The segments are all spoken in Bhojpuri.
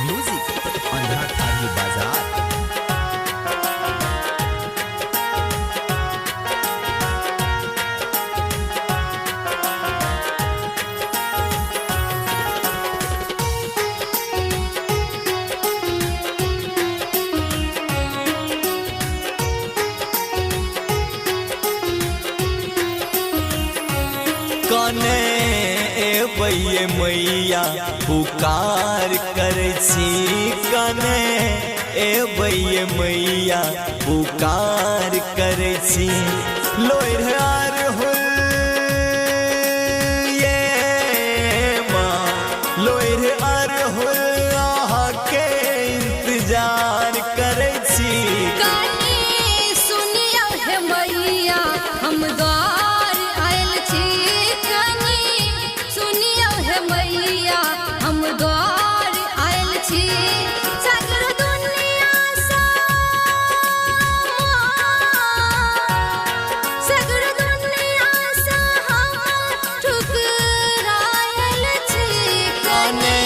म्यूजिक अंधा खाली बाजार। कने एबैये मैया पुकार करै छी, कने एबैये मैया पुकार करै छी। लोहियार हो ये माँ, लोहियार हो अहाँके इंतजार करै छी। कनी सुनिया हे मैया हम द्वार आयल छी, कनी सुनिया हे मैया हम द्वार आयल छी। सगर दुनिया सा सगर दुनिया सा हम ठुकरायल छी। कने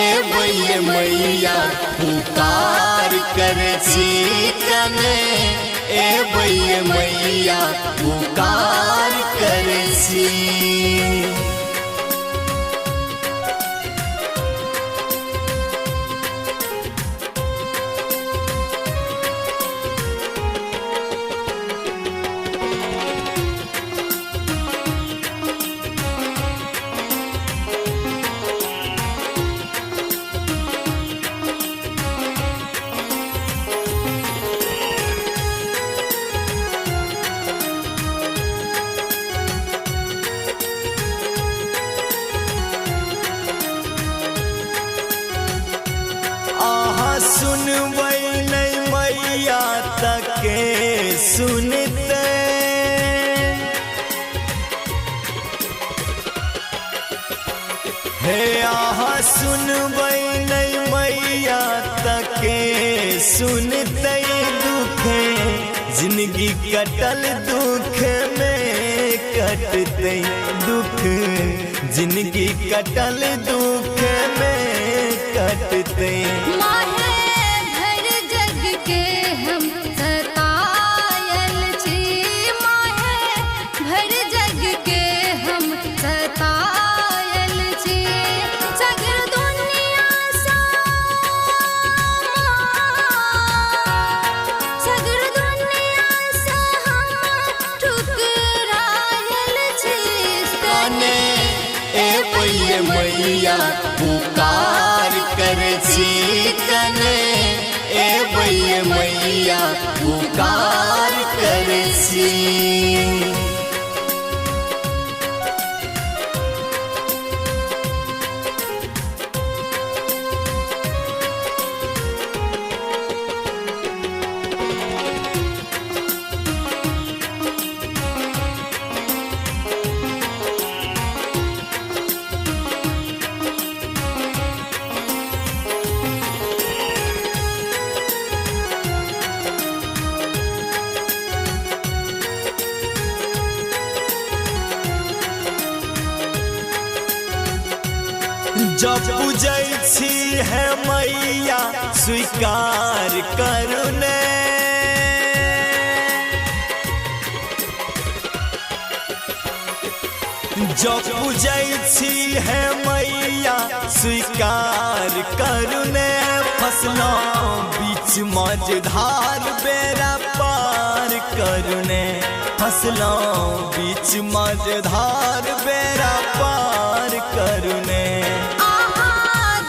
एबैये मैया पुकार करै छी, कने एबैये मैया पुकार करै छी। आहा सुनबै नहीं मैया तके सुनते, हे आहा सुनबै नहीं मैया तके सुनते। दुखे जिंदगी कटल दुख में कटते, दुख जिंदगी कटल दुख में कटते। माहे भर जग के हम सतायल छी, माहे भर जग के हम सतायल छी। सगर दुनिया सा सगर दुनिया सा हम ठुकरायल छी। कने एबैये मैया पुकार करै छी, कने एबैये मैया पुकार करै छी। जब पूजै छी है मैया स्वीकार करू ने, जब पूजै छी है मैया स्वीकार करू ने। फसलों बीच मझधार बेड़ा पार करू ने, फसलों बीच मझधार बेड़ा पार करू ने।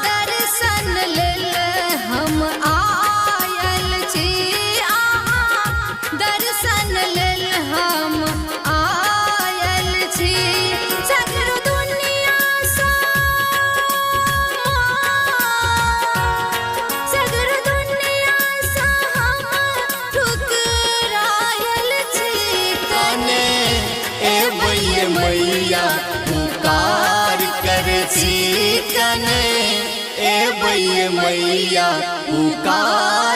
दर्शन लेल हम आयल छी, दर्शन लेल हम आयल छी। सगर दुनिया सा सगर दुनिया सा हम ठुकरायल छी। कने एबैये मैया पुकार करै छी, कने एबैये मैया पुकार